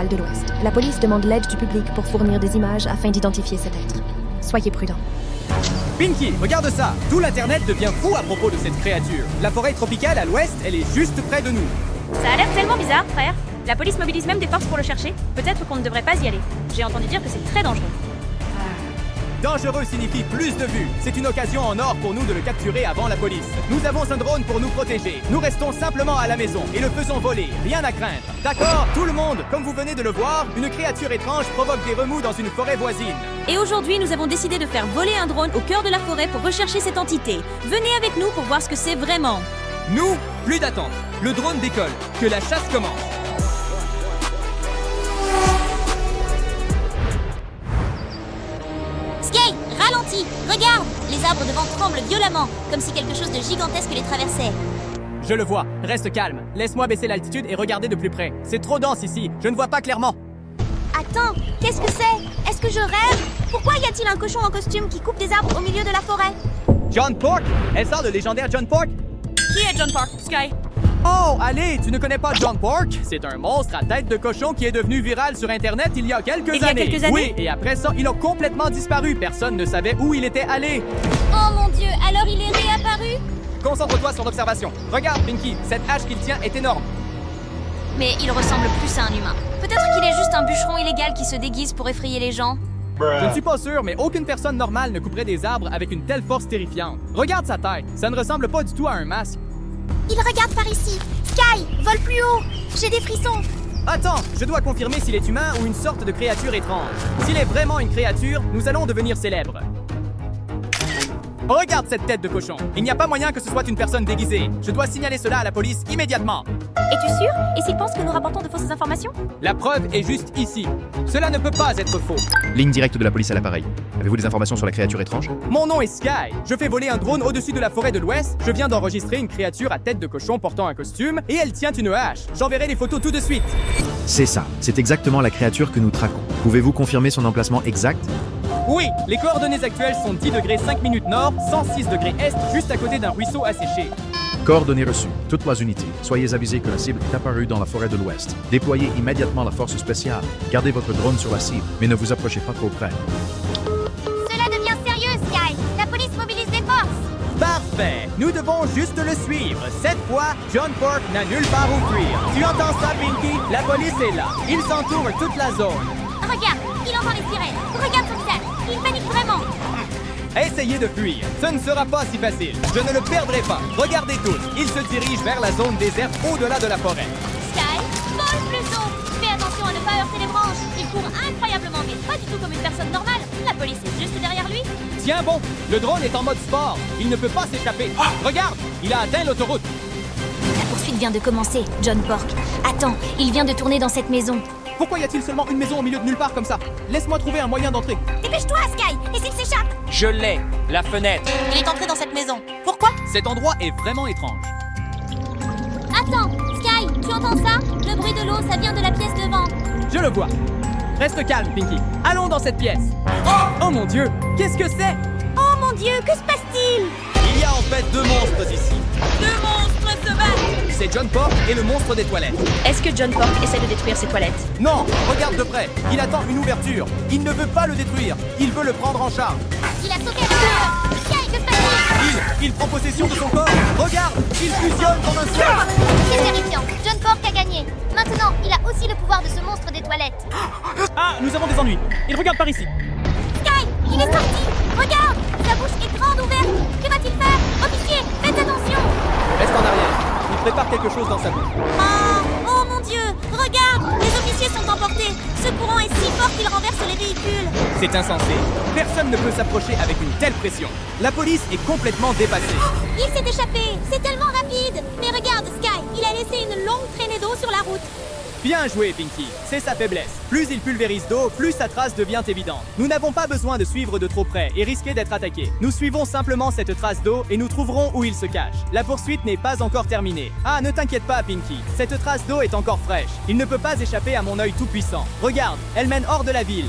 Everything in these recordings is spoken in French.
fédéral de l'Ouest. La police demande l'aide du public pour fournir des images afin d'identifier cet être. Soyez prudents. Pinky, regarde ça! Tout l'Internet devient fou à propos de cette créature. La forêt tropicale à l'ouest, elle est juste près de nous. Ça a l'air tellement bizarre, frère. La police mobilise même des forces pour le chercher. Peut-être qu'on ne devrait pas y aller. J'ai entendu dire que c'est très dangereux. Dangereux signifie plus de vues. C'est une occasion en or pour nous de le capturer avant la police. Nous avons un drone pour nous protéger. Nous restons simplement à la maison et le faisons voler. Rien à craindre. D'accord, tout le monde? Comme vous venez de le voir, une créature étrange provoque des remous dans une forêt voisine. Et aujourd'hui, nous avons décidé de faire voler un drone au cœur de la forêt pour rechercher cette entité. Venez avec nous pour voir ce que c'est vraiment. Nous, plus d'attente. Le drone décolle. Que la chasse commence. Sky, ralentis! Regarde! Les arbres devant tremblent violemment, comme si quelque chose de gigantesque les traversait. Je le vois. Reste calme. Laisse-moi baisser l'altitude et regarder de plus près. C'est trop dense ici. Je ne vois pas clairement. Attends, qu'est-ce que c'est? Est-ce que je rêve? Pourquoi y a-t-il un cochon en costume qui coupe des arbres au milieu de la forêt? John Pork? Elle sort le légendaire John Pork? Qui est John Park, Sky? Oh, allez, tu ne connais pas John Pork? C'est un monstre à tête de cochon qui est devenu viral sur Internet il y a quelques années. Oui, et après ça, il a complètement disparu. Personne ne savait où il était allé. Oh mon Dieu, alors il est réapparu? Concentre-toi sur l'observation. Regarde, Pinky, cette hache qu'il tient est énorme. Mais il ressemble plus à un humain. Peut-être qu'il est juste un bûcheron illégal qui se déguise pour effrayer les gens. Je ne suis pas sûr, mais aucune personne normale ne couperait des arbres avec une telle force terrifiante. Regarde sa tête, ça ne ressemble pas du tout à un masque. Il regarde par ici. Sky, vole plus haut. J'ai des frissons. Attends, je dois confirmer s'il est humain ou une sorte de créature étrange. S'il est vraiment une créature, nous allons devenir célèbres. Regarde cette tête de cochon. Il n'y a pas moyen que ce soit une personne déguisée. Je dois signaler cela à la police immédiatement. Es-tu sûr? Et s'il pense que nous rapportons de fausses informations? La preuve est juste ici. Cela ne peut pas être faux. Ligne directe de la police à l'appareil. Avez-vous des informations sur la créature étrange? Mon nom est Sky. Je fais voler un drone au-dessus de la forêt de l'Ouest. Je viens d'enregistrer une créature à tête de cochon portant un costume et elle tient une hache. J'enverrai les photos tout de suite. C'est ça. C'est exactement la créature que nous traquons. Pouvez-vous confirmer son emplacement exact? Oui, les coordonnées actuelles sont 10 degrés 5 minutes nord, 106 degrés est, juste à côté d'un ruisseau asséché. Coordonnées reçues. Toutes les unités. Soyez avisés que la cible est apparue dans la forêt de l'Ouest. Déployez immédiatement la force spéciale. Gardez votre drone sur la cible, mais ne vous approchez pas trop près. Cela devient sérieux, Sky. La police mobilise des forces. Parfait. Nous devons juste le suivre. Cette fois, John Pork n'a nulle part où fuir. Tu entends ça, Pinky? La police est là. Ils entourent toute la zone. Regarde, il entend les sirènes. Regarde son visage. Il panique vraiment. Essayez de fuir. Ce ne sera pas si facile. Je ne le perdrai pas. Regardez tous. Il se dirige vers la zone déserte au-delà de la forêt. Sky, vole plus haut. Fais attention à ne pas heurter les branches. Il court incroyablement, mais pas du tout comme une personne normale. La police est juste derrière lui. Tiens bon, le drone est en mode sport. Il ne peut pas s'échapper. Regarde, il a atteint l'autoroute. La poursuite vient de commencer, John Pork. Attends, il vient de tourner dans cette maison. Pourquoi y a-t-il seulement une maison au milieu de nulle part comme ça? Laisse-moi trouver un moyen d'entrer. Dépêche-toi, Sky. Et s'il s'échappe? Je l'ai. La fenêtre. Il est entré dans cette maison. Pourquoi? Cet endroit est vraiment étrange. Attends, Sky, tu entends ça? Le bruit de l'eau, ça vient de la pièce devant. Je le vois. Reste calme, Pinky. Allons dans cette pièce. Oh mon Dieu, qu'est-ce que c'est? Oh mon Dieu, que se passe-t-il? Il y a en fait deux monstres ici. Deux monstres se battent! C'est John Pork et le monstre des toilettes. Est-ce que John Pork essaie de détruire ses toilettes? Non, regarde de près. Il attend une ouverture. Il ne veut pas le détruire. Il veut le prendre en charge. Il a sauté à l'intérieur. Sky, que se passe-t-il? Il prend possession de son corps. Regarde, il fusionne comme un seul. C'est terrifiant. John Pork a gagné. Maintenant, il a aussi le pouvoir de ce monstre des toilettes. Ah, nous avons des ennuis. Il regarde par ici. Sky, il est sorti. Regarde, sa bouche est grande ouverte. Que va-t-il faire? Officier, faites attention. Reste en arrière. Il prépare quelque chose dans sa bouche. Oh mon Dieu, regarde, les officiers sont emportés. Ce courant est si fort qu'il renverse les véhicules. C'est insensé. Personne ne peut s'approcher avec une telle pression. La police est complètement dépassée. Il s'est échappé, c'est tellement rapide. Mais regarde, Sky, il a laissé une longue traînée d'eau sur la route. Bien joué, Pinky. C'est sa faiblesse. Plus il pulvérise d'eau, plus sa trace devient évidente. Nous n'avons pas besoin de suivre de trop près et risquer d'être attaqués. Nous suivons simplement cette trace d'eau et nous trouverons où il se cache. La poursuite n'est pas encore terminée. Ah, ne t'inquiète pas, Pinky. Cette trace d'eau est encore fraîche. Il ne peut pas échapper à mon œil tout-puissant. Regarde, elle mène hors de la ville.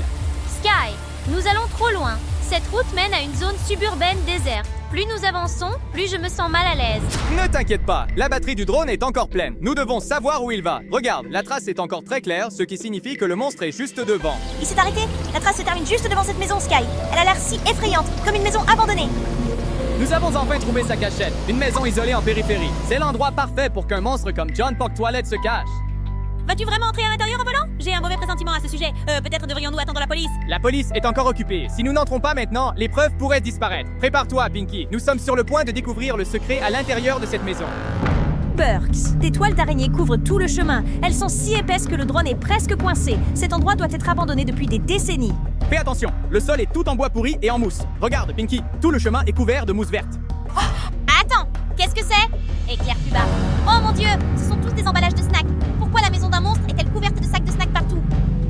Sky, nous allons trop loin. Cette route mène à une zone suburbaine déserte. Plus nous avançons, plus je me sens mal à l'aise. Ne t'inquiète pas, la batterie du drone est encore pleine. Nous devons savoir où il va. Regarde, la trace est encore très claire, ce qui signifie que le monstre est juste devant. Il s'est arrêté. La trace se termine juste devant cette maison, Sky. Elle a l'air si effrayante, comme une maison abandonnée. Nous avons enfin trouvé sa cachette, une maison isolée en périphérie. C'est l'endroit parfait pour qu'un monstre comme John Pork Toilet se cache. Vas-tu vraiment entrer à l'intérieur en volant? J'ai un mauvais pressentiment à ce sujet. Peut-être devrions-nous attendre la police. La police est encore occupée. Si nous n'entrons pas maintenant, les preuves pourraient disparaître. Prépare-toi, Pinky. Nous sommes sur le point de découvrir le secret à l'intérieur de cette maison. Perks. Des toiles d'araignée couvrent tout le chemin. Elles sont si épaisses que le drone est presque coincé. Cet endroit doit être abandonné depuis des décennies. Fais attention, le sol est tout en bois pourri et en mousse. Regarde, Pinky, tout le chemin est couvert de mousse verte. Attends, qu'est-ce que c'est? Éclair plus bas. Oh mon Dieu, ce sont tous des emballages de snacks. Pourquoi la maison d'un monstre est-elle couverte de sacs de snacks partout?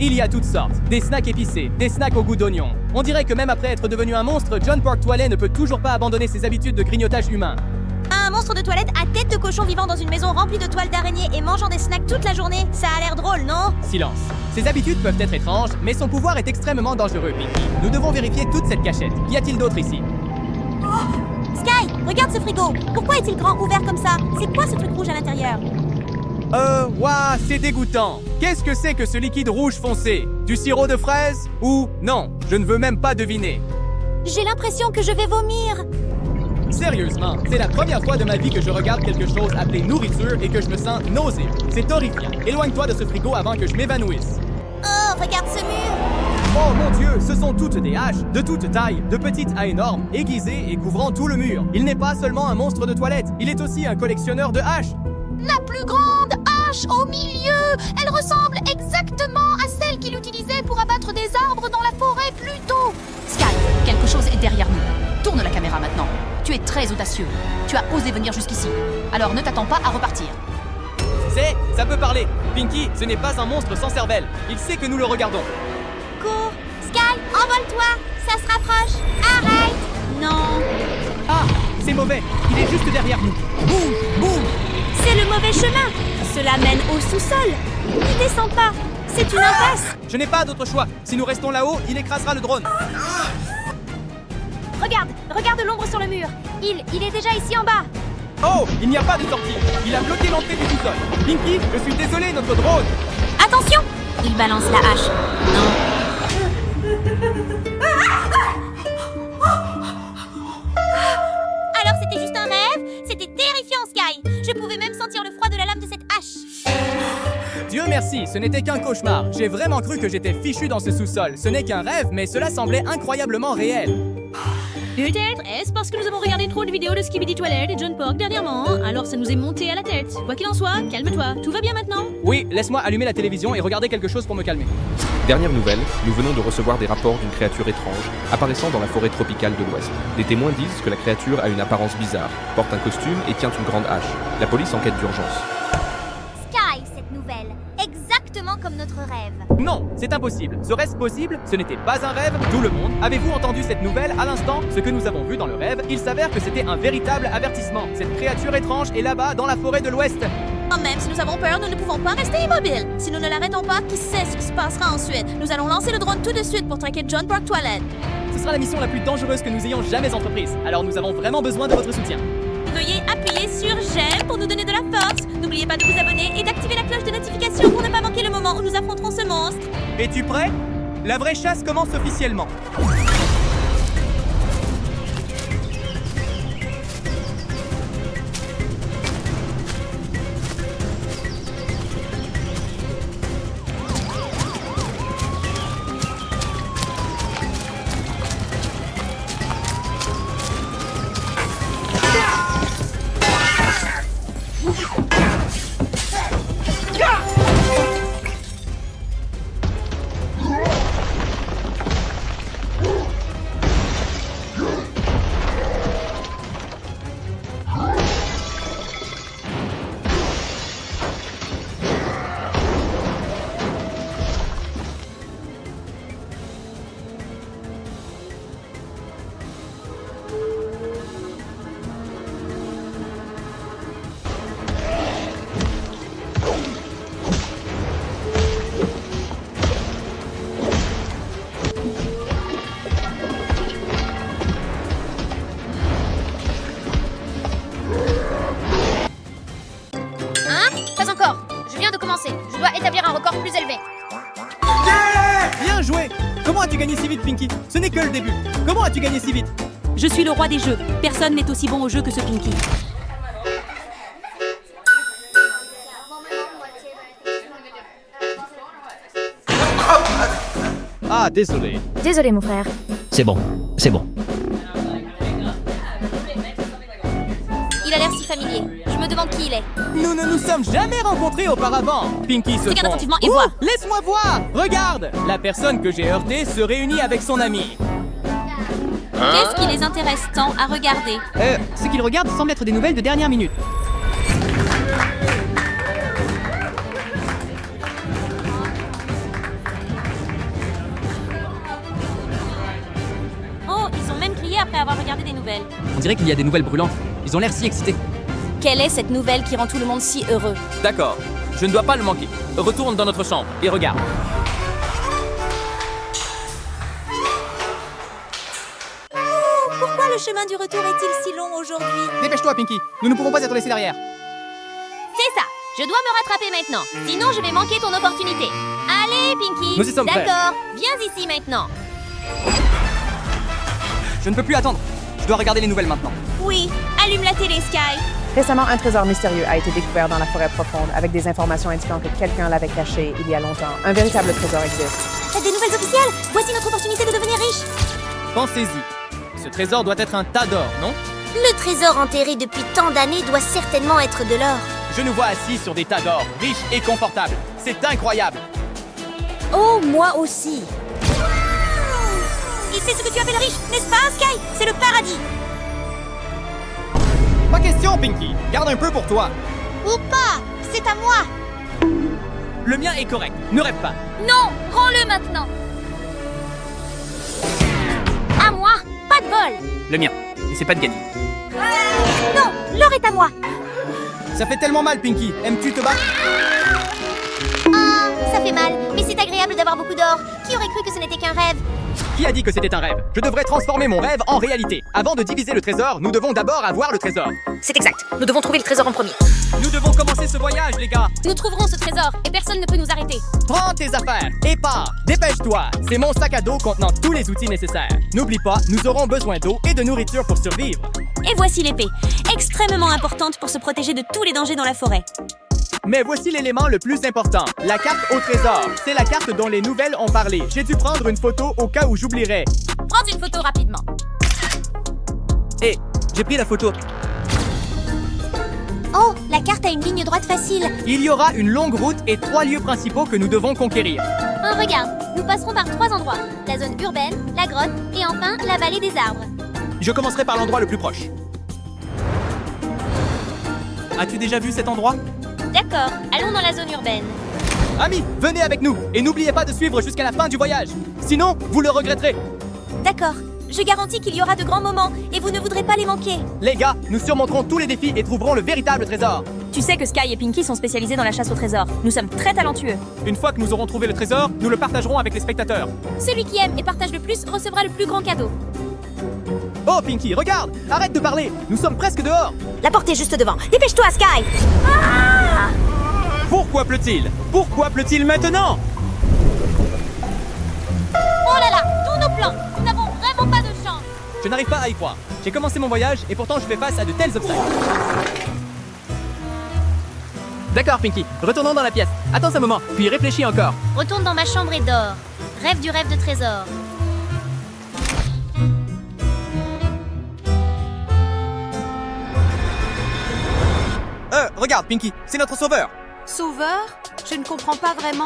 Il y a toutes sortes. Des snacks épicés, des snacks au goût d'oignon. On dirait que même après être devenu un monstre, John Pork Toilet ne peut toujours pas abandonner ses habitudes de grignotage humain. Un monstre de toilette à tête de cochon vivant dans une maison remplie de toiles d'araignée et mangeant des snacks toute la journée, ça a l'air drôle, non? Silence. Ses habitudes peuvent être étranges, mais son pouvoir est extrêmement dangereux, Pinky. Nous devons vérifier toute cette cachette. Qu'y a-t-il d'autre ici? Sky, regarde ce frigo. Pourquoi est-il grand ouvert comme ça? C'est quoi ce truc rouge à l'intérieur? Waouh, c'est dégoûtant. Qu'est-ce que c'est que ce liquide rouge foncé? Du sirop de fraise? Ou non, je ne veux même pas deviner. J'ai l'impression que je vais vomir. Sérieusement, c'est la première fois de ma vie que je regarde quelque chose appelé nourriture et que je me sens nauséeux. C'est horrifiant. Éloigne-toi de ce frigo avant que je m'évanouisse. Oh, regarde ce mur. Oh mon Dieu, ce sont toutes des haches, de toute taille, de petites à énormes, aiguisées et couvrant tout le mur. Il n'est pas seulement un monstre de toilette, il est aussi un collectionneur de haches. La plus grande hache au milieu! Elle ressemble exactement à celle qu'il utilisait pour abattre des arbres dans la forêt plus tôt. Sky, quelque chose est derrière nous. Tourne la caméra maintenant. Tu es très audacieux. Tu as osé venir jusqu'ici. Alors ne t'attends pas à repartir. Ça peut parler. Pinky, ce n'est pas un monstre sans cervelle. Il sait que nous le regardons. Cours! Sky, envole-toi! Ça se rapproche! Arrête! Non, Ah, c'est mauvais. Il est juste derrière nous. Boum, boum. c'est le mauvais chemin. Cela mène au sous-sol. Ne descends pas. C'est une impasse. Je n'ai pas d'autre choix. Si nous restons là-haut, il écrasera le drone. Regarde l'ombre sur le mur. Il est déjà ici en bas. Oh, il n'y a pas de sortie. Il a bloqué l'entrée du sous-sol. Pinky, je suis désolé, notre drone. Attention. Il balance la hache. Alors c'était juste un rêve? C'était terrifiant, Sky. Je pouvais même sentir le froid de la lame de cette hache. Dieu merci, ce n'était qu'un cauchemar. J'ai vraiment cru que j'étais fichu dans ce sous-sol. Ce n'est qu'un rêve, mais cela semblait incroyablement réel. Peut-être est-ce parce que nous avons regardé trop de vidéos de Skibidi Toilet et John Pork dernièrement, alors ça nous est monté à la tête. Quoi qu'il en soit, calme-toi, tout va bien maintenant. Oui, laisse-moi allumer la télévision et regarder quelque chose pour me calmer. Dernière nouvelle, nous venons de recevoir des rapports d'une créature étrange apparaissant dans la forêt tropicale de l'Ouest. Les témoins disent que la créature a une apparence bizarre, porte un costume et tient une grande hache. La police enquête d'urgence. Sky, cette nouvelle. Exactement comme notre rêve. Non, c'est impossible. Serait-ce possible? Ce n'était pas un rêve, tout le monde. Avez-vous entendu cette nouvelle à l'instant? Ce que nous avons vu dans le rêve, il s'avère que c'était un véritable avertissement. Cette créature étrange est là-bas, dans la forêt de l'Ouest. Oh, même si nous avons peur, nous ne pouvons pas rester immobiles. Si nous ne l'arrêtons pas, qui sait ce qui se passera ensuite? Nous allons lancer le drone tout de suite pour traquer John Pork Toilet. Ce sera la mission la plus dangereuse que nous ayons jamais entreprise. Alors nous avons vraiment besoin de votre soutien. Veuillez appuyer sur j'aime pour nous donner de la force. N'oubliez pas de vous abonner et d'activer la cloche de notification pour ne pas manquer le moment où nous affronterons ce monstre. Es-tu prêt? La vraie chasse commence officiellement. vient de commencer. Je dois établir un record plus élevé. Bien joué! Comment as-tu gagné si vite, Pinky? Ce n'est que le début. Comment as-tu gagné si vite? Je suis le roi des jeux. Personne n'est aussi bon au jeu que ce Pinky. Ah, désolé. Désolé, mon frère. C'est bon, c'est bon. Il a l'air si familier. Je me demande qui il est. Nous ne nous sommes jamais rencontrés auparavant. Pinky se Regarde trompe. attentivement et Ouh, vois. Laisse-moi voir. Regarde. La personne que j'ai heurtée se réunit avec son ami. Qu'est-ce qui les intéresse tant à regarder? Ce qu'ils regardent semble être des nouvelles de dernière minute. Oh, ils ont même crié après avoir regardé des nouvelles. On dirait qu'il y a des nouvelles brûlantes. Ils ont l'air si excités. Quelle est cette nouvelle qui rend tout le monde si heureux? D'accord. Je ne dois pas le manquer. Retourne dans notre chambre et regarde. Pourquoi le chemin du retour est-il si long aujourd'hui? Dépêche-toi, Pinky. Nous ne pouvons pas être laissés derrière. C'est ça. Je dois me rattraper maintenant. Sinon, je vais manquer ton opportunité. Allez, Pinky. Nous y sommes prêts. D'accord. Viens ici maintenant. Je ne peux plus attendre. Je dois regarder les nouvelles maintenant. Oui, allume la télé, Sky. Récemment, un trésor mystérieux a été découvert dans la forêt profonde avec des informations indiquant que quelqu'un l'avait caché il y a longtemps. Un véritable trésor existe. Faites des nouvelles officielles. Voici notre opportunité de devenir riche. Pensez-y. Ce trésor doit être un tas d'or, non? Le trésor enterré depuis tant d'années doit certainement être de l'or. Je nous vois assis sur des tas d'or, riches et confortables. C'est incroyable. Oh, moi aussi. Et c'est ce que tu appelles riche, n'est-ce pas, Sky? C'est le paradis. Pas question, Pinky. Garde un peu pour toi. Ou pas. C'est à moi. Le mien est correct. Ne rêve pas. Non, rends-le maintenant. À moi. Pas de bol. Le mien. Et c'est pas de gagner. Non, l'or est à moi. Ça fait tellement mal, Pinky. Aimes-tu te battre? Ah, ça fait mal, mais c'est agréable d'avoir beaucoup d'or. Qui aurait cru que ce n'était qu'un rêve? Qui a dit que c'était un rêve? Je devrais transformer mon rêve en réalité. Avant de diviser le trésor, nous devons d'abord avoir le trésor. C'est exact. Nous devons trouver le trésor en premier. Nous devons commencer ce voyage, les gars. Nous trouverons ce trésor et personne ne peut nous arrêter. Prends tes affaires et pars. Dépêche-toi. C'est mon sac à dos contenant tous les outils nécessaires. N'oublie pas, nous aurons besoin d'eau et de nourriture pour survivre. Et voici l'épée, extrêmement importante pour se protéger de tous les dangers dans la forêt. Mais voici l'élément le plus important, la carte au trésor. C'est la carte dont les nouvelles ont parlé. J'ai dû prendre une photo au cas où j'oublierais. Prends une photo rapidement. Hé, j'ai pris la photo. Oh, la carte a une ligne droite facile. Il y aura une longue route et 3 lieux principaux que nous devons conquérir. Oh, regarde, nous passerons par 3 endroits. La zone urbaine, la grotte et enfin la vallée des arbres. Je commencerai par l'endroit le plus proche. As-tu déjà vu cet endroit? D'accord, allons dans la zone urbaine. Amis, venez avec nous et n'oubliez pas de suivre jusqu'à la fin du voyage. Sinon, vous le regretterez. D'accord, je garantis qu'il y aura de grands moments et vous ne voudrez pas les manquer. Les gars, nous surmonterons tous les défis et trouverons le véritable trésor. Tu sais que Sky et Pinky sont spécialisés dans la chasse au trésor. Nous sommes très talentueux. Une fois que nous aurons trouvé le trésor, nous le partagerons avec les spectateurs. Celui qui aime et partage le plus recevra le plus grand cadeau. Oh, Pinky, regarde! Arrête de parler! Nous sommes presque dehors! La porte est juste devant. Dépêche-toi, Sky! Pourquoi pleut-il? Pourquoi pleut-il maintenant? Oh là là, tous nos plans. Nous n'avons vraiment pas de chance. Je n'arrive pas à y croire. J'ai commencé mon voyage et pourtant je fais face à de tels obstacles. D'accord, Pinky. Retournons dans la pièce. Attends un moment, puis réfléchis encore. Retourne dans ma chambre et dors. Rêve du rêve de trésor. Regarde, Pinky, c'est notre sauveur. Sauveur? Je ne comprends pas vraiment.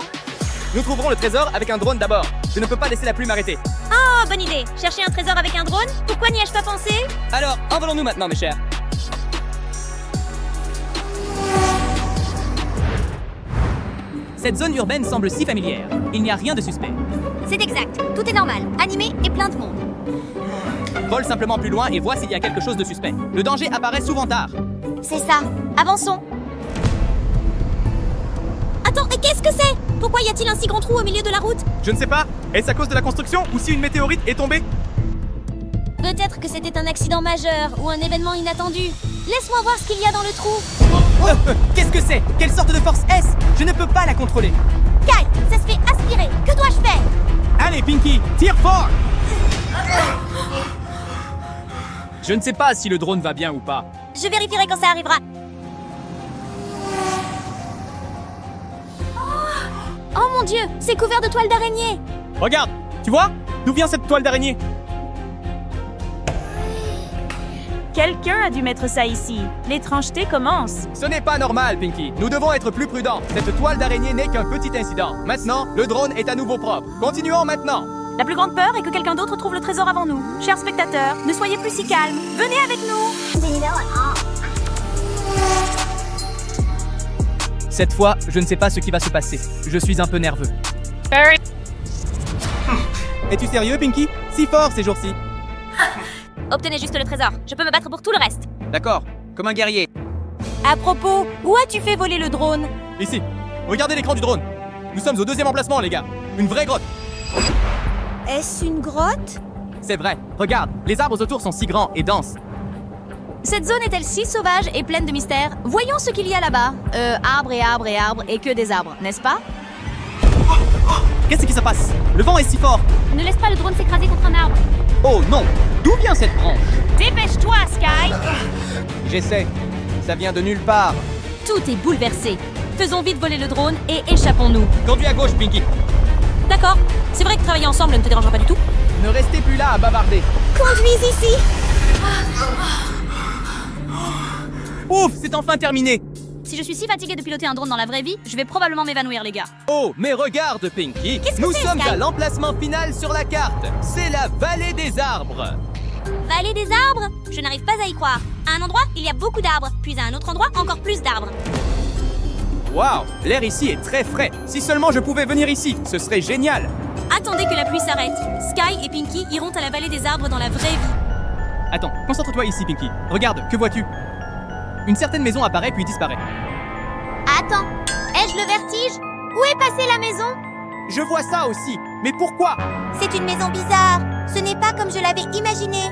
Nous trouverons le trésor avec un drone d'abord. Je ne peux pas laisser la plume arrêter. Oh, bonne idée. Chercher un trésor avec un drone? Pourquoi n'y ai-je pas pensé? Alors, envolons-nous maintenant, mes chers. Cette zone urbaine semble si familière. Il n'y a rien de suspect. C'est exact, tout est normal, animé et plein de monde. Vole simplement plus loin et vois s'il y a quelque chose de suspect. Le danger apparaît souvent tard. C'est ça, avançons. Attends, et qu'est-ce que c'est? Pourquoi y a-t-il un si grand trou au milieu de la route? Je ne sais pas. Est-ce à cause de la construction ou si une météorite est tombée? Peut-être que c'était un accident majeur ou un événement inattendu. laisse-moi voir ce qu'il y a dans le trou. Qu'est-ce que c'est? Quelle sorte de force est-ce? Je ne peux pas la contrôler. Sky, ça se fait aspirer. Que dois-je faire? Allez, Pinky, tire fort! Je ne sais pas si le drone va bien ou pas. Je vérifierai quand ça arrivera. Oh mon Dieu, c'est couvert de toiles d'araignée. Regarde, tu vois? D'où vient cette toile d'araignée? Quelqu'un a dû mettre ça ici. L'étrangeté commence. Ce n'est pas normal, Pinky. Nous devons être plus prudents. Cette toile d'araignée n'est qu'un petit incident. Maintenant, le drone est à nouveau propre. Continuons maintenant. La plus grande peur est que quelqu'un d'autre trouve le trésor avant nous. Chers spectateurs, ne soyez plus si calmes. Venez avec nous. Cette fois, je ne sais pas ce qui va se passer. Je suis un peu nerveux. Es-tu sérieux, Pinky? Si fort ces jours-ci. Obtenez juste le trésor. Je peux me battre pour tout le reste. D'accord, comme un guerrier. À propos, où as-tu fait voler le drone? Ici, regardez l'écran du drone. Nous sommes au 2e emplacement, les gars. Une vraie grotte. Est-ce une grotte? C'est vrai. Regarde, les arbres autour sont si grands et denses. Cette zone est-elle si sauvage et pleine de mystères? Voyons ce qu'il y a là-bas. Arbres et arbres et arbres et que des arbres, n'est-ce pas? Qu'est-ce qui se passe? Le vent est si fort. Ne laisse pas le drone s'écraser contre un arbre. Oh non! D'où vient cette branche? Dépêche-toi, Sky. J'essaie. Ça vient de nulle part. Tout est bouleversé. Faisons vite voler le drone et échappons-nous. Conduis à gauche, Pinky. D'accord. C'est vrai que travailler ensemble ne te dérangera pas du tout. Ne restez plus là à bavarder. Conduis ici. Ouf, c'est enfin terminé. Si je suis si fatiguée de piloter un drone dans la vraie vie, je vais probablement m'évanouir, les gars. Oh, mais regarde, Pinky. Qu'est-ce que Nous c'est, sommes Sky? à l'emplacement final sur la carte. C'est la vallée des arbres. Vallée des arbres? Je n'arrive pas à y croire. À un endroit, il y a beaucoup d'arbres, puis à un autre endroit, encore plus d'arbres. Waouh, l'air ici est très frais. Si seulement je pouvais venir ici, ce serait génial. Attendez que la pluie s'arrête. Sky et Pinky iront à la vallée des arbres dans la vraie vie. Attends, concentre-toi ici, Pinky. Regarde, que vois-tu? Une certaine maison apparaît puis disparaît. Attends, ai-je le vertige? Où est passée la maison? Je vois ça aussi. Mais pourquoi? C'est une maison bizarre. Ce n'est pas comme je l'avais imaginé.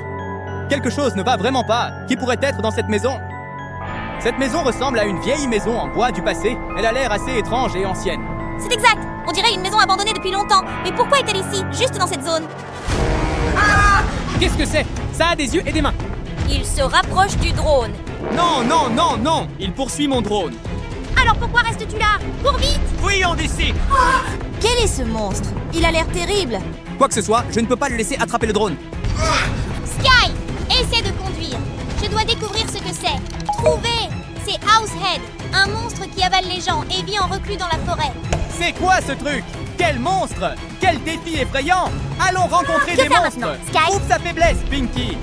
Quelque chose ne va vraiment pas. Qui pourrait être dans cette maison? Cette maison ressemble à une vieille maison en bois du passé. Elle a l'air assez étrange et ancienne. C'est exact. On dirait une maison abandonnée depuis longtemps. Mais pourquoi est-elle ici, juste dans cette zone? Qu'est-ce que c'est? Ça a des yeux et des mains. Il se rapproche du drone. Non, non, non, non. Il poursuit mon drone. Alors pourquoi restes-tu là? Cours vite! Fuyons d'ici. Quel est ce monstre? Il a l'air terrible. Quoi que ce soit, je ne peux pas le laisser attraper le drone. Sky, essaie de conduire. Je dois découvrir ce que c'est. Trouver! C'est Househead, un monstre qui avale les gens et vit en reclus dans la forêt. C'est quoi ce truc? Quel monstre? Quel défi effrayant! Allons rencontrer Que des faire monstres! maintenant, Sky? Trouve sa faiblesse, Pinky!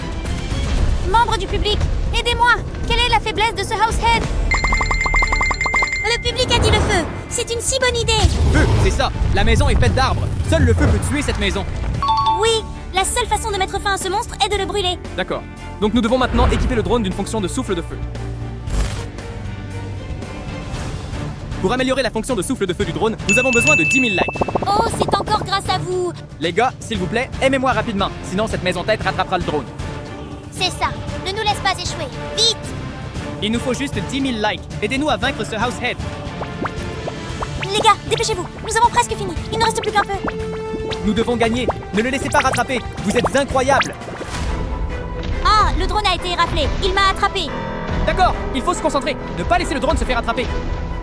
Membres du public, aidez-moi! Quelle est la faiblesse de ce Househead? Le public a dit le feu. C'est une si bonne idée. Feu, c'est ça! La maison est faite d'arbres. Seul le feu peut tuer cette maison. Oui, la seule façon de mettre fin à ce monstre est de le brûler. D'accord. Donc nous devons maintenant équiper le drone d'une fonction de souffle de feu. Pour améliorer la fonction de souffle de feu du drone, nous avons besoin de 10 000 likes. Oh, c'est encore grâce à vous. Les gars, s'il vous plaît, aimez-moi rapidement. Sinon cette maison tête rattrapera le drone. C'est ça. Ne nous laisse pas échouer. Vite! Il nous faut juste 10 000 likes. Aidez-nous à vaincre ce Househead. Les gars, dépêchez-vous. Nous avons presque fini. Il ne reste plus qu'un peu. Nous devons gagner. Ne le laissez pas rattraper. Vous êtes incroyables. Ah, le drone a été éraflé. Il m'a attrapé. D'accord, il faut se concentrer. Ne pas laisser le drone se faire attraper.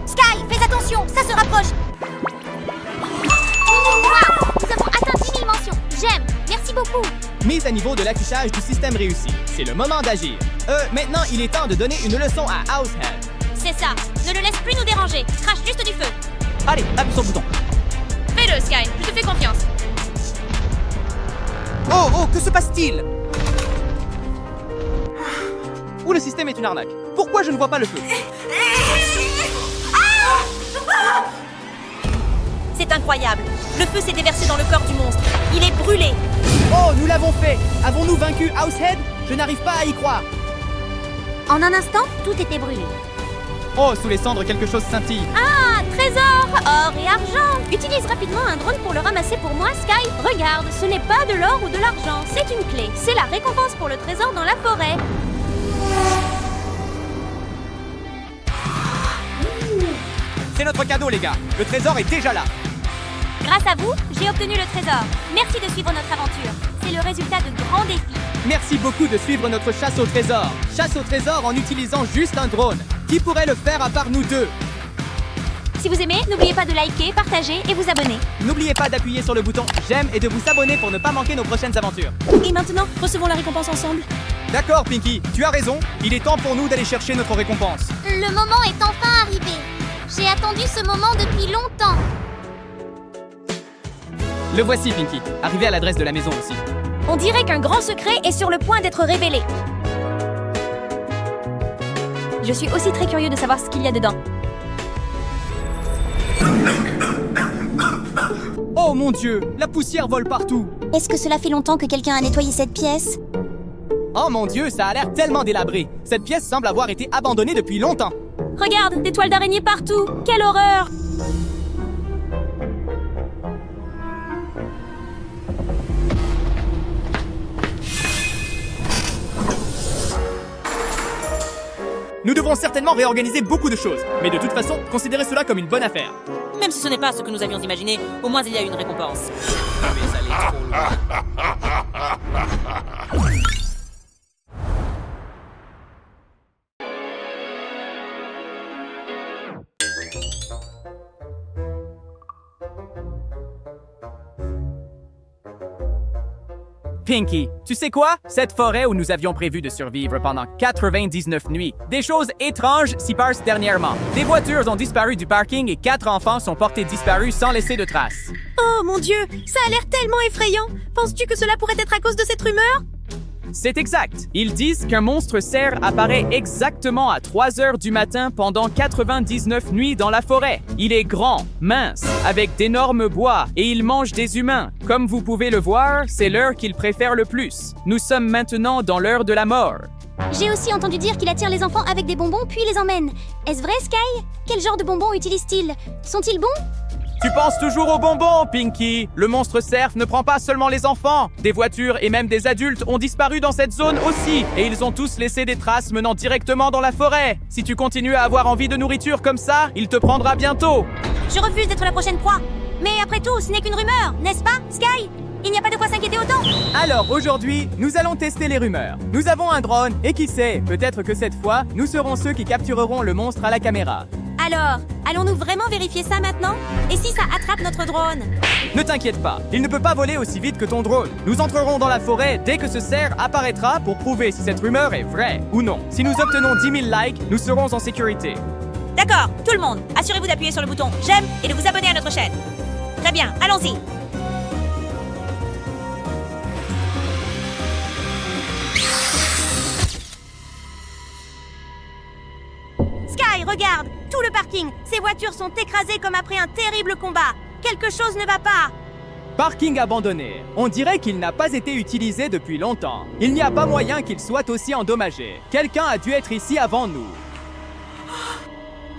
Sky, fais attention. Ça se rapproche. Waouh! Nous avons atteint 10 000 mentions. J'aime. Merci beaucoup. Mise à niveau de l'affichage du système réussi. C'est le moment d'agir. Maintenant, il est temps de donner une leçon à Househead. C'est ça. Ne le laisse plus nous déranger. Crache juste du feu. Allez, appuie sur le bouton. Fais-le, Sky. Je te fais confiance. Oh, oh, que se passe-t-il? Ou le système est une arnaque. Pourquoi je ne vois pas le feu? C'est incroyable. Le feu s'est déversé dans le corps du monstre. Il est brûlé. Oh, nous l'avons fait. Avons-nous vaincu Househead? Je n'arrive pas à y croire. En un instant, tout était brûlé. Oh, sous les cendres, quelque chose scintille. Ah, trésor, or et argent. Utilise rapidement un drone pour le ramasser pour moi, Sky. Regarde, ce n'est pas de l'or ou de l'argent, c'est une clé. C'est la récompense pour le trésor dans la forêt. C'est notre cadeau, les gars. Le trésor est déjà là. Grâce à vous, j'ai obtenu le trésor. Merci de suivre notre aventure. C'est le résultat de grands défis. Merci beaucoup de suivre notre chasse au trésor. Chasse au trésor en utilisant juste un drone. Qui pourrait le faire à part nous deux? Si vous aimez, n'oubliez pas de liker, partager et vous abonner. N'oubliez pas d'appuyer sur le bouton j'aime et de vous abonner pour ne pas manquer nos prochaines aventures. Et maintenant, recevons la récompense ensemble. D'accord, Pinky, tu as raison. Il est temps pour nous d'aller chercher notre récompense. Le moment est enfin arrivé. J'ai attendu ce moment depuis longtemps. Le voici, Pinky. Arrivé à l'adresse de la maison aussi. On dirait qu'un grand secret est sur le point d'être révélé. Je suis aussi très curieux de savoir ce qu'il y a dedans. Oh mon Dieu, la poussière vole partout. Est-ce que cela fait longtemps que quelqu'un a nettoyé cette pièce? Oh mon Dieu, ça a l'air tellement délabré. Cette pièce semble avoir été abandonnée depuis longtemps. Regarde, des toiles d'araignée partout. Quelle horreur! Nous devons certainement réorganiser beaucoup de choses. Mais de toute façon, considérez cela comme une bonne affaire. Même si ce n'est pas ce que nous avions imaginé, au moins il y a une récompense. Mais ça allait trop loin. Pinky, tu sais quoi? Cette forêt où nous avions prévu de survivre pendant 99 nuits, des choses étranges s'y passent dernièrement. Des voitures ont disparu du parking et 4 enfants sont portés disparus sans laisser de traces. Oh mon Dieu, ça a l'air tellement effrayant. Penses-tu que cela pourrait être à cause de cette rumeur? C'est exact. Ils disent qu'un monstre cerf apparaît exactement à 3 heures du matin pendant 99 nuits dans la forêt. Il est grand, mince, avec d'énormes bois et il mange des humains. Comme vous pouvez le voir, c'est l'heure qu'il préfère le plus. Nous sommes maintenant dans l'heure de la mort. J'ai aussi entendu dire qu'il attire les enfants avec des bonbons puis les emmène. Est-ce vrai, Sky? Quel genre de bonbons utilise-t-il? Sont-ils bons? Tu penses toujours aux bonbons, Pinky. Le monstre cerf ne prend pas seulement les enfants. Des voitures et même des adultes ont disparu dans cette zone aussi. Et ils ont tous laissé des traces menant directement dans la forêt. Si tu continues à avoir envie de nourriture comme ça, il te prendra bientôt. Je refuse d'être la prochaine proie. Mais après tout, ce n'est qu'une rumeur, n'est-ce pas, Sky? Il n'y a pas de quoi s'inquiéter autant. Alors aujourd'hui, nous allons tester les rumeurs. Nous avons un drone et qui sait, peut-être que cette fois, nous serons ceux qui captureront le monstre à la caméra. Alors, allons-nous vraiment vérifier ça maintenant? Et si ça attrape notre drone? Ne t'inquiète pas, il ne peut pas voler aussi vite que ton drone. Nous entrerons dans la forêt dès que ce cerf apparaîtra pour prouver si cette rumeur est vraie ou non. Si nous obtenons 10 000 likes, nous serons en sécurité. D'accord, tout le monde, assurez-vous d'appuyer sur le bouton j'aime et de vous abonner à notre chaîne. Très bien, allons-y. Sky, regarde, tout le parking, ces voitures sont écrasées comme après un terrible combat. Quelque chose ne va pas. Parking abandonné. On dirait qu'il n'a pas été utilisé depuis longtemps. Il n'y a pas moyen qu'il soit aussi endommagé. Quelqu'un a dû être ici avant nous.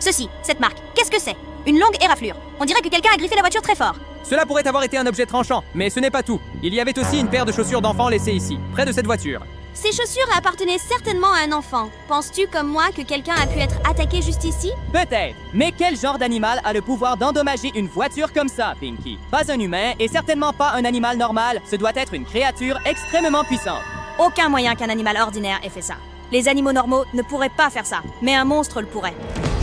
Ceci, cette marque, qu'est-ce que c'est? Une longue éraflure. On dirait que quelqu'un a griffé la voiture très fort. Cela pourrait avoir été un objet tranchant, mais ce n'est pas tout. Il y avait aussi une paire de chaussures d'enfant laissées ici, près de cette voiture. Ces chaussures appartenaient certainement à un enfant. Penses-tu, comme moi, que quelqu'un a pu être attaqué juste ici? Peut-être. Mais quel genre d'animal a le pouvoir d'endommager une voiture comme ça, Pinky? Pas un humain et certainement pas un animal normal. Ce doit être une créature extrêmement puissante. Aucun moyen qu'un animal ordinaire ait fait ça. Les animaux normaux ne pourraient pas faire ça, mais un monstre le pourrait.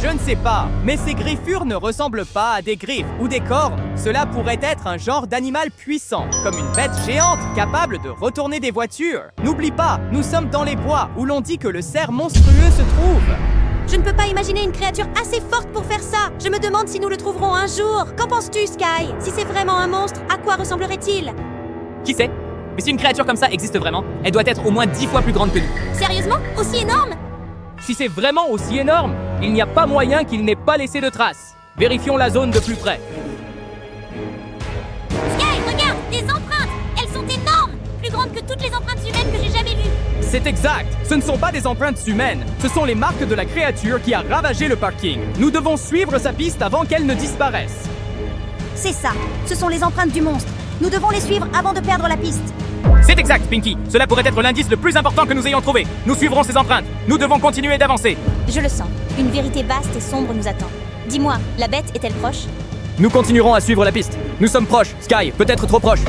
Je ne sais pas, mais ces griffures ne ressemblent pas à des griffes ou des cornes. Cela pourrait être un genre d'animal puissant, comme une bête géante capable de retourner des voitures. N'oublie pas, nous sommes dans les bois où l'on dit que le cerf monstrueux se trouve. Je ne peux pas imaginer une créature assez forte pour faire ça. Je me demande si nous le trouverons un jour. Qu'en penses-tu, Sky? Si c'est vraiment un monstre, à quoi ressemblerait-il? Qui sait? Mais si une créature comme ça existe vraiment, elle doit être au moins 10 fois plus grande que nous. Sérieusement? Aussi énorme? Si c'est vraiment aussi énorme, il n'y a pas moyen qu'il n'ait pas laissé de traces. Vérifions la zone de plus près. Sky, regarde, des empreintes! Elles sont énormes! Plus grandes que toutes les empreintes humaines que j'ai jamais vues. C'est exact! Ce ne sont pas des empreintes humaines, ce sont les marques de la créature qui a ravagé le parking. Nous devons suivre sa piste avant qu'elle ne disparaisse. C'est ça, ce sont les empreintes du monstre. Nous devons les suivre avant de perdre la piste. C'est exact, Pinky. Cela pourrait être l'indice le plus important que nous ayons trouvé. Nous suivrons ces empreintes. Nous devons continuer d'avancer. Je le sens. Une vérité vaste et sombre nous attend. Dis-moi, la bête est-elle proche? Nous continuerons à suivre la piste. Nous sommes proches, Sky, peut-être trop proches.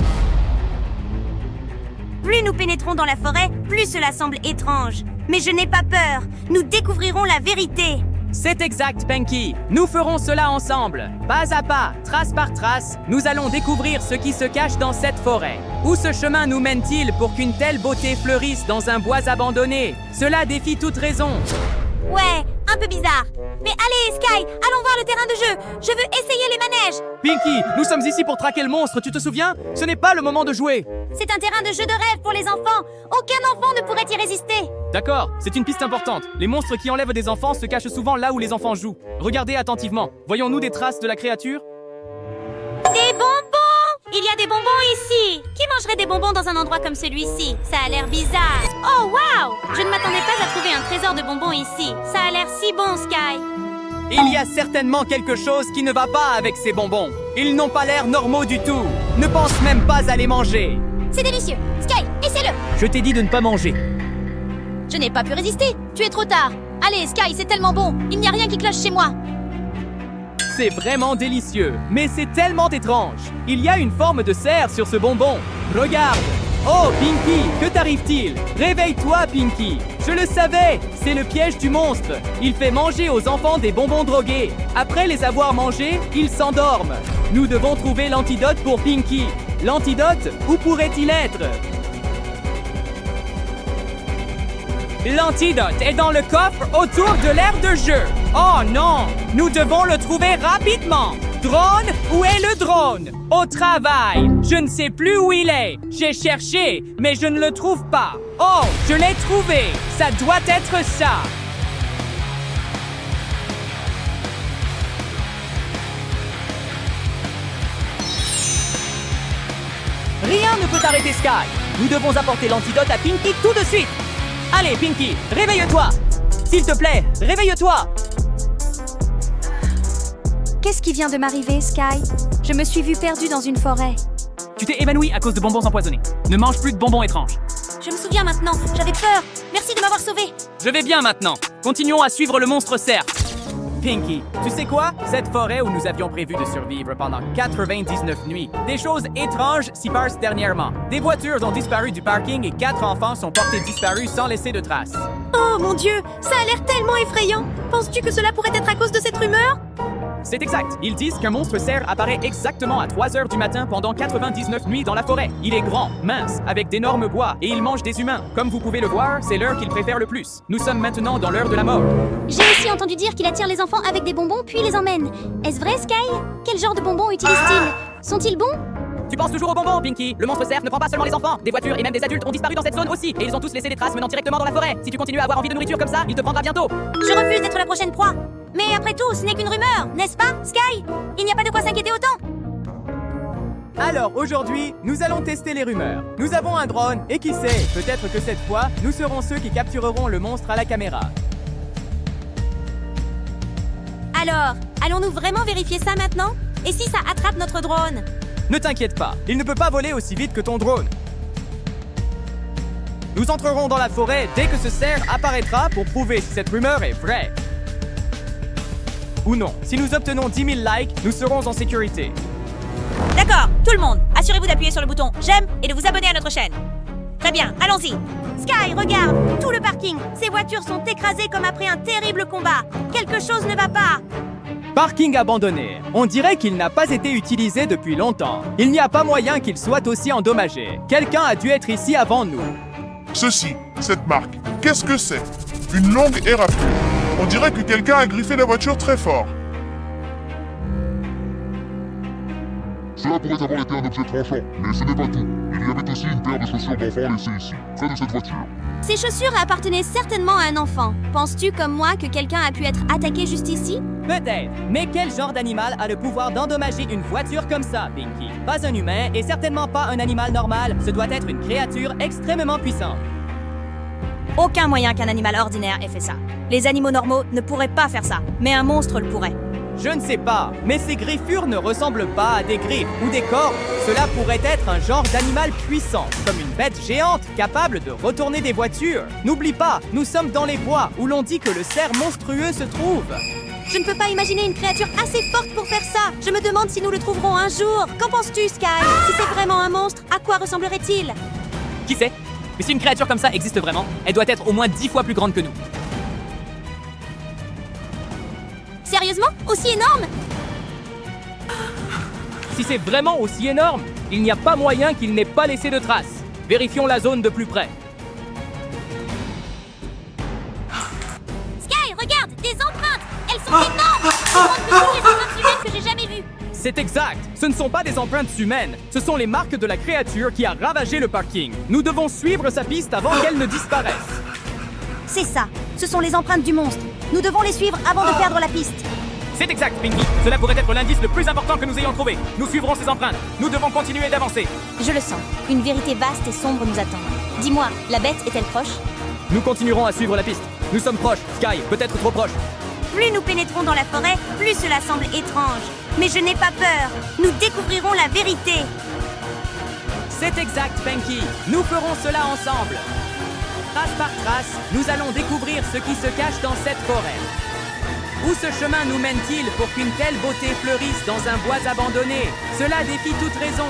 Plus nous pénétrons dans la forêt, plus cela semble étrange. Mais je n'ai pas peur. Nous découvrirons la vérité. C'est exact, Pinky. Nous ferons cela ensemble. Pas à pas, trace par trace, nous allons découvrir ce qui se cache dans cette forêt. Où ce chemin nous mène-t-il pour qu'une telle beauté fleurisse dans un bois abandonné? Cela défie toute raison. Ouais, un peu bizarre. Mais allez, Sky, allons voir le terrain de jeu. Je veux essayer les manèges. Pinky, nous sommes ici pour traquer le monstre, tu te souviens? Ce n'est pas le moment de jouer. C'est un terrain de jeu de rêve pour les enfants. Aucun enfant ne pourrait y résister. D'accord, c'est une piste importante. Les monstres qui enlèvent des enfants se cachent souvent là où les enfants jouent. Regardez attentivement. Voyons-nous des traces de la créature? Des bonbons! Il y a des bonbons ici. Qui mangerait des bonbons dans un endroit comme celui-ci? Ça a l'air bizarre. Oh, waouh! Je ne m'attendais pas à trouver un trésor de bonbons ici. Ça a l'air si bon, Sky. Il y a certainement quelque chose qui ne va pas avec ces bonbons. Ils n'ont pas l'air normaux du tout. Ne pense même pas à les manger. C'est délicieux. Sky, essaie-le. Je t'ai dit de ne pas manger. Je n'ai pas pu résister. Tu es trop tard. Allez, Sky, c'est tellement bon. Il n'y a rien qui cloche chez moi. C'est vraiment délicieux, mais c'est tellement étrange. Il y a une forme de cerf sur ce bonbon. Regarde. Oh, Pinky, que t'arrive-t-il? Réveille-toi, Pinky. Je le savais, c'est le piège du monstre. Il fait manger aux enfants des bonbons drogués. Après les avoir mangés, ils s'endorment. Nous devons trouver l'antidote pour Pinky. L'antidote, où pourrait-il être? L'antidote est dans le coffre autour de l'aire de jeu. Oh non, nous devons le trouver rapidement. Drone, où est le drone? Au travail. Je ne sais plus où il est. J'ai cherché, mais je ne le trouve pas. Oh, je l'ai trouvé. Ça doit être ça. Rien ne peut arrêter Sky. Nous devons apporter l'antidote à Pinky tout de suite. Allez, Pinky, réveille-toi. S'il te plaît, réveille-toi. Qu'est-ce qui vient de m'arriver, Sky? Je me suis vue perdue dans une forêt. Tu t'es évanoui à cause de bonbons empoisonnés. Ne mange plus de bonbons étranges. Je me souviens maintenant, j'avais peur. Merci de m'avoir sauvée. Je vais bien maintenant. Continuons à suivre le monstre cerf. Pinky, tu sais quoi? Cette forêt où nous avions prévu de survivre pendant 99 nuits, des choses étranges s'y passent dernièrement. Des voitures ont disparu du parking et 4 enfants sont portés disparus sans laisser de traces. Oh mon Dieu, ça a l'air tellement effrayant. Penses-tu que cela pourrait être à cause de cette rumeur? C'est exact. Ils disent qu'un monstre cerf apparaît exactement à 3 heures du matin pendant 99 nuits dans la forêt. Il est grand, mince, avec d'énormes bois et il mange des humains. Comme vous pouvez le voir, c'est l'heure qu'il préfère le plus. Nous sommes maintenant dans l'heure de la mort. J'ai aussi entendu dire qu'il attire les enfants avec des bonbons puis les emmène. Est-ce vrai, Sky? Quel genre de bonbons utilise-t-il? Sont-ils bons? Tu penses toujours aux bonbons, Pinky. Le monstre cerf ne prend pas seulement les enfants. Des voitures et même des adultes ont disparu dans cette zone aussi. Et ils ont tous laissé des traces menant directement dans la forêt. Si tu continues à avoir envie de nourriture comme ça, il te prendra bientôt. Je refuse d'être la prochaine proie. Mais après tout, ce n'est qu'une rumeur, n'est-ce pas, Sky? Il n'y a pas de quoi s'inquiéter autant. Alors aujourd'hui, nous allons tester les rumeurs. Nous avons un drone et qui sait, peut-être que cette fois, nous serons ceux qui captureront le monstre à la caméra. Alors, allons-nous vraiment vérifier ça maintenant? Et si ça attrape notre drone? Ne t'inquiète pas, il ne peut pas voler aussi vite que ton drone. Nous entrerons dans la forêt dès que ce cerf apparaîtra pour prouver si cette rumeur est vraie. Ou non, si nous obtenons 10 000 likes, nous serons en sécurité. D'accord, tout le monde, assurez-vous d'appuyer sur le bouton j'aime et de vous abonner à notre chaîne. Très bien, allons-y. Sky, regarde, tout le parking. Ces voitures sont écrasées comme après un terrible combat. Quelque chose ne va pas. Parking abandonné. On dirait qu'il n'a pas été utilisé depuis longtemps. Il n'y a pas moyen qu'il soit aussi endommagé. Quelqu'un a dû être ici avant nous. Ceci, cette marque, qu'est-ce que c'est? Une longue éraflure. On dirait que quelqu'un a griffé la voiture très fort. Cela pourrait avoir été un objet tranchant, mais ce n'est pas tout. Il y avait aussi une paire de chaussures d'enfant laissées ici, près de cette voiture. Ces chaussures appartenaient certainement à un enfant. Penses-tu, comme moi, que quelqu'un a pu être attaqué juste ici? Peut-être, mais quel genre d'animal a le pouvoir d'endommager une voiture comme ça, Pinky? Pas un humain et certainement pas un animal normal. Ce doit être une créature extrêmement puissante. Aucun moyen qu'un animal ordinaire ait fait ça. Les animaux normaux ne pourraient pas faire ça, mais un monstre le pourrait. Je ne sais pas, mais ces griffures ne ressemblent pas à des griffes ou des cornes. Cela pourrait être un genre d'animal puissant, comme une bête géante capable de retourner des voitures. N'oublie pas, nous sommes dans les bois où l'on dit que le cerf monstrueux se trouve. Je ne peux pas imaginer une créature assez forte pour faire ça. Je me demande si nous le trouverons un jour. Qu'en penses-tu, Sky? Si c'est vraiment un monstre, à quoi ressemblerait-il? Qui sait? Mais si une créature comme ça existe vraiment, elle doit être au moins 10 fois plus grande que nous. Sérieusement? Aussi énorme? Si c'est vraiment aussi énorme, il n'y a pas moyen qu'il n'ait pas laissé de traces. Vérifions la zone de plus près. Sky, regarde! Des empreintes! Elles sont énormes! Plus grandes que toutes les empreintes humaines que j'ai jamais vues! C'est exact. Ce ne sont pas des empreintes humaines. Ce sont les marques de la créature qui a ravagé le parking. Nous devons suivre sa piste avant qu'elle ne disparaisse. C'est ça. Ce sont les empreintes du monstre. Nous devons les suivre avant de perdre la piste. C'est exact, Pinky. Cela pourrait être l'indice le plus important que nous ayons trouvé. Nous suivrons ces empreintes. Nous devons continuer d'avancer. Je le sens. Une vérité vaste et sombre nous attend. Dis-moi, la bête est-elle proche? Nous continuerons à suivre la piste. Nous sommes proches. Sky, peut-être trop proches. Plus nous pénétrons dans la forêt, plus cela semble étrange. Mais je n'ai pas peur. Nous découvrirons la vérité. C'est exact, Pinky. Nous ferons cela ensemble. Trace par trace, nous allons découvrir ce qui se cache dans cette forêt. Où ce chemin nous mène-t-il pour qu'une telle beauté fleurisse dans un bois abandonné? Cela défie toute raison.